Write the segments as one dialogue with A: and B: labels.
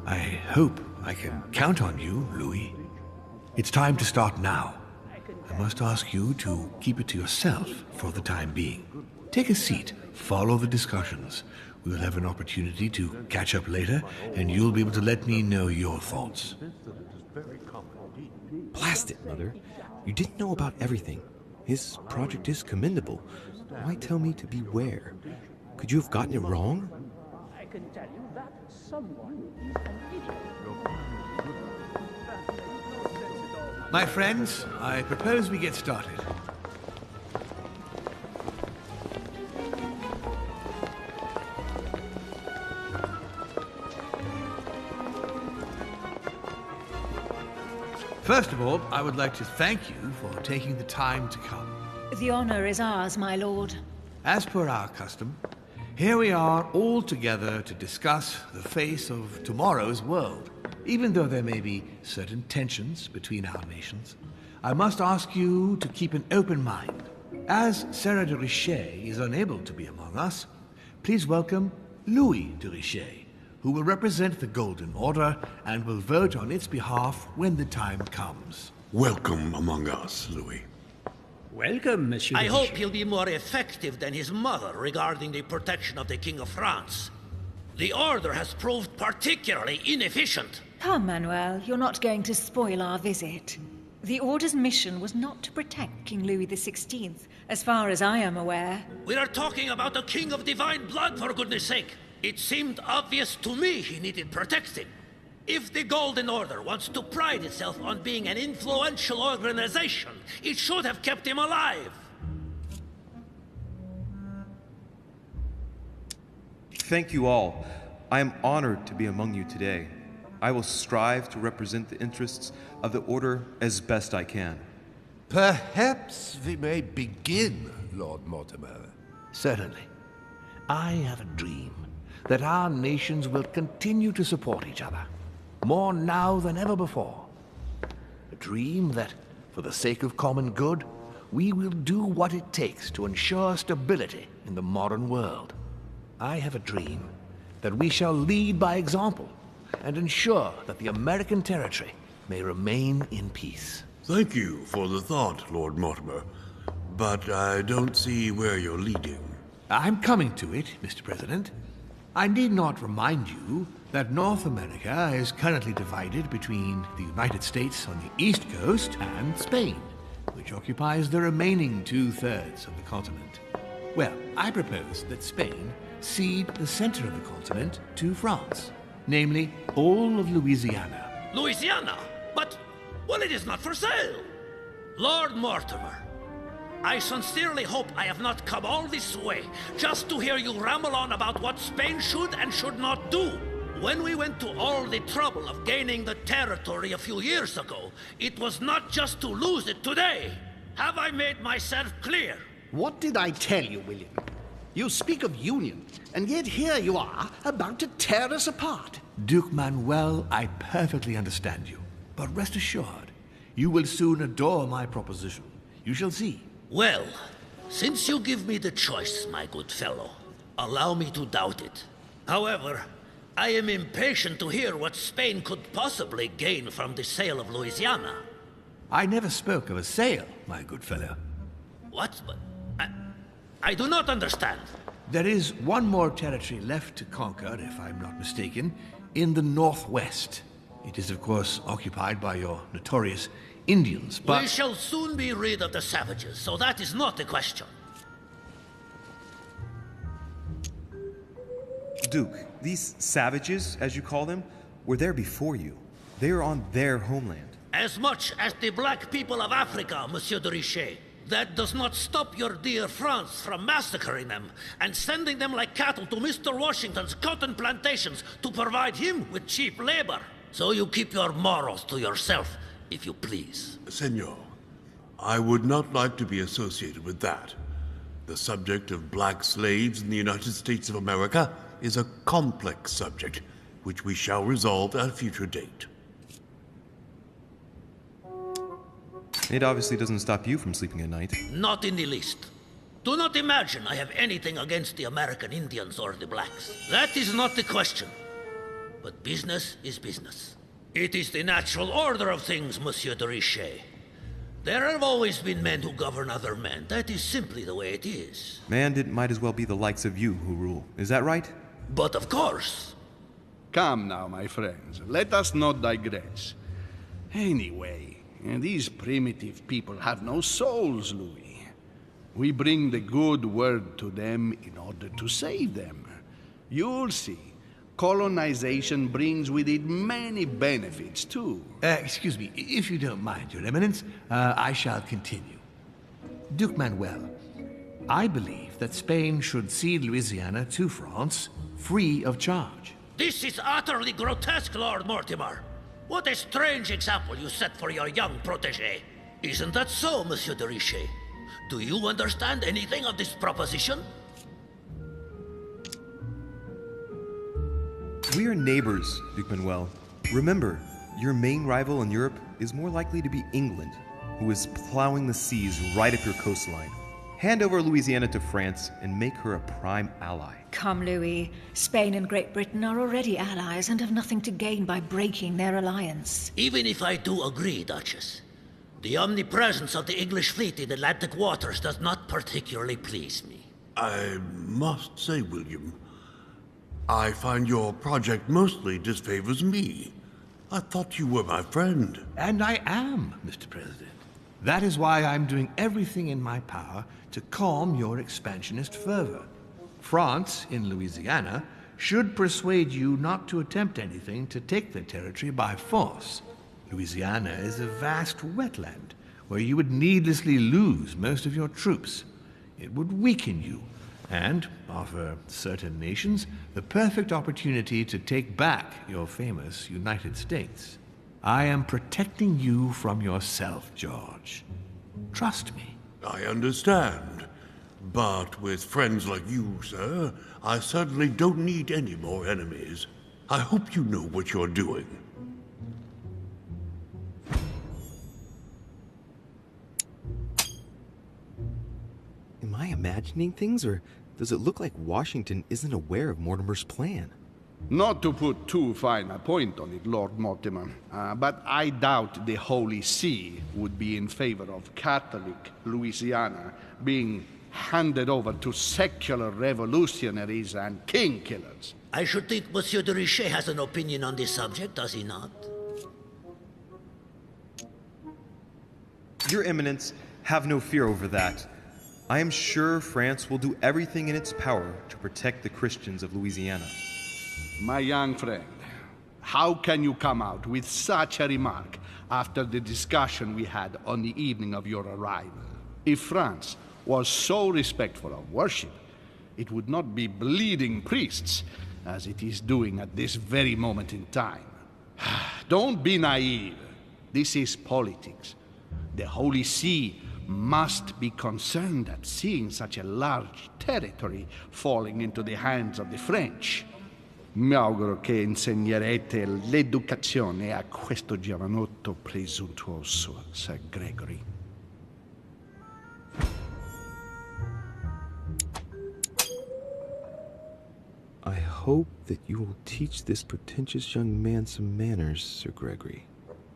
A: I hope I can count on you, Louis. It's time to start now. I must ask you to keep it to yourself for the time being. Take a seat, follow the discussions. We'll have an opportunity to catch up later, and you'll be able to let me know your thoughts.
B: Blast it, Mother. You didn't know about everything. His project is commendable. Why tell me to beware? Could you have gotten it wrong?
C: I can tell you that someone is an idiot.
A: My friends, I propose we get started. First of all, I would like to thank you for taking the time to come.
D: The honor is ours, my lord.
A: As per our custom, here we are all together to discuss the face of tomorrow's world. Even though there may be certain tensions between our nations, I must ask you to keep an open mind. As Sarah de Richet is unable to be among us, please welcome Louis de Richet, who will represent the Golden Order and will vote on its behalf when the time comes.
E: Welcome among us, Louis.
F: Welcome, Monsieur.
G: I hope he'll be more effective than his mother regarding the protection of the King of France. The Order has proved particularly inefficient.
D: Come, Manuel, you're not going to spoil our visit. The Order's mission was not to protect King Louis XVI, as far as I am aware.
G: We are talking about a king of divine blood, for goodness sake. It seemed obvious to me he needed protecting. If the Golden Order wants to pride itself on being an influential organization, it should have kept him alive.
B: Thank you all. I am honored to be among you today. I will strive to represent the interests of the Order as best I can.
E: Perhaps we may begin, Lord Mortimer.
A: Certainly. I have a dream that our nations will continue to support each other, more now than ever before. A dream that, for the sake of common good, we will do what it takes to ensure stability in the modern world. I have a dream that we shall lead by example and ensure that the American territory may remain in peace.
E: Thank you for the thought, Lord Mortimer, but I don't see where you're leading.
A: I'm coming to it, Mr. President. I need not remind you that North America is currently divided between the United States on the east coast and Spain, which occupies the remaining two-thirds of the continent. Well, I propose that Spain cede the center of the continent to France, namely all of Louisiana.
G: Louisiana? But, well, it is not for sale. Lord Mortimer, I sincerely hope I have not come all this way just to hear you ramble on about what Spain should and should not do. When we went to all the trouble of gaining the territory a few years ago, it was not just to lose it today. Have I made myself clear?
F: What did I tell you, William? You speak of union, and yet here you are, about to tear us apart.
A: Duke Manuel, I perfectly understand you. But rest assured, you will soon adore my proposition. You shall see.
G: Well, since you give me the choice, my good fellow, allow me to doubt it. However, I am impatient to hear what Spain could possibly gain from the sale of Louisiana.
A: I never spoke of a sale, my good fellow.
G: What? But I do not understand.
A: There is one more territory left to conquer, if I'm not mistaken, in the northwest. It is, of course, occupied by your notorious Indians, but...
G: We shall soon be rid of the savages, so that is not the question.
B: Duke, these savages, as you call them, were there before you. They are on their homeland.
G: As much as the black people of Africa, Monsieur de Richet. That does not stop your dear France from massacring them and sending them like cattle to Mr. Washington's cotton plantations to provide him with cheap labor. So you keep your morals to yourself, if you please.
E: Senor, I would not like to be associated with that. The subject of black slaves in the United States of America is a complex subject, which we shall resolve at a future date.
B: It obviously doesn't stop you from sleeping at night.
G: Not in the least. Do not imagine I have anything against the American Indians or the blacks. That is not the question. but business is business. It is the natural order of things, Monsieur de Richet. There have always been men who govern other men. That is simply the way it is.
B: Man, it might as well be the likes of you who rule. Is that right?
G: But of course.
H: Come now, my friends. Let us not digress. Anyway, these primitive people have no souls, Louis. We bring the good word to them in order to save them. You'll see. Colonization brings with it many benefits, too.
A: Excuse me, if you don't mind, Your Eminence, I shall continue. Duke Manuel, I believe that Spain should cede Louisiana to France free of charge.
G: This is utterly grotesque, Lord Mortimer. What a strange example you set for your young protégé. Isn't that so, Monsieur de Richet? Do you understand anything of this proposition?
B: We are neighbors, Duke Manuel. Remember, your main rival in Europe is more likely to be England, who is plowing the seas right up your coastline. Hand over Louisiana to France and make her a prime ally.
D: Come, Louis. Spain and Great Britain are already allies and have nothing to gain by breaking their alliance.
G: Even if I do agree, Duchess, the omnipresence of the English fleet in Atlantic waters does not particularly please me.
E: I must say, William, I find your project mostly disfavors me. I thought you were my friend.
A: And I am, Mr. President. That is why I'm doing everything in my power to calm your expansionist fervor. France, in Louisiana, should persuade you not to attempt anything to take the territory by force. Louisiana is a vast wetland where you would needlessly lose most of your troops. It would weaken you and offer certain nations the perfect opportunity to take back your famous United States. I am protecting you from yourself, George. Trust me.
E: I understand. But with friends like you, sir, I certainly don't need any more enemies. I hope you know what you're doing.
I: Am I imagining things, or does it look like Washington isn't aware of Mortimer's plan?
H: Not to put too fine a point on it, Lord Mortimer, but I doubt the Holy See would be in favor of Catholic Louisiana being handed over to secular revolutionaries and king killers.
G: I should think Monsieur de Richet has an opinion on this subject, does he not?
B: Your Eminence, have no fear over that. I am sure France will do everything in its power to protect the Christians of Louisiana.
H: My young friend, how can you come out with such a remark after the discussion we had on the evening of your arrival? If France was so respectful of worship, it would not be bleeding priests as it is doing at this very moment in time. Don't be naive. This is politics. The Holy See must be concerned at seeing such a large territory falling into the hands of the French. Mi auguro che insegnerete l'educazione a questo giovanotto presuntuoso, Sir Gregory.
I: I hope that you will teach this pretentious young man some manners, Sir Gregory.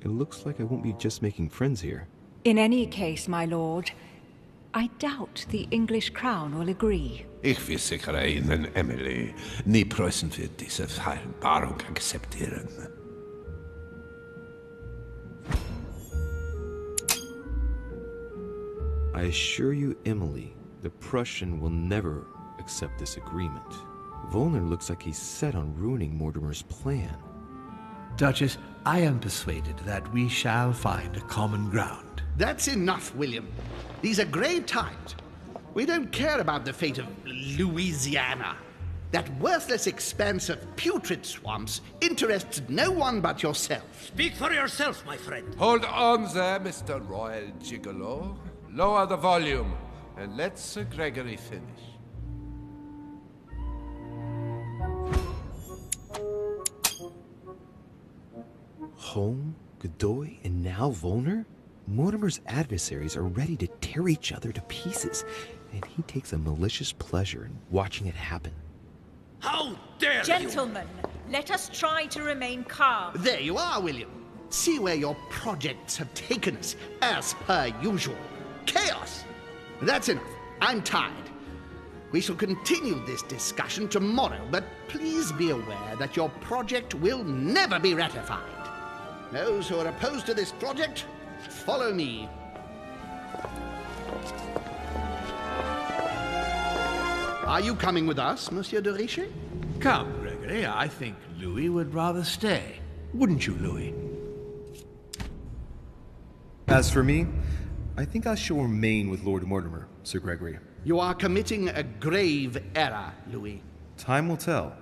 I: It looks like I won't be just making friends here.
D: In any case, my lord, I doubt the English crown will agree.
A: Ich versichere Ihnen, Emily, nie Preußen wird diese Vereinbarung akzeptieren.
I: I assure you, Emily, the Prussian will never accept this agreement. Volner looks like he's set on ruining Mortimer's plan.
A: Duchess, I am persuaded that we shall find a common ground.
F: That's enough, William. These are grave times. We don't care about the fate of Louisiana. That worthless expanse of putrid swamps interests no one but yourself.
G: Speak for yourself, my friend.
J: Hold on there, Mr. Royal Gigolo. Lower the volume, and let Sir Gregory finish.
I: Holm, Godoy, and now Volner? Mortimer's adversaries are ready to tear each other to pieces, and he takes a malicious pleasure in watching it happen.
G: How dare you!
D: Gentlemen, Let us try to remain calm.
F: There you are, William. See where your projects have taken us, as per usual. Chaos! That's enough. I'm tired. We shall continue this discussion tomorrow, but please be aware that your project will never be ratified. Those who are opposed to this project, follow me. Are you coming with us, Monsieur de Richet?
A: Come, Gregory. I think Louis would rather stay. Wouldn't you, Louis?
B: As for me, I think I shall remain with Lord Mortimer, Sir Gregory.
F: You are committing a grave error, Louis.
B: Time will tell.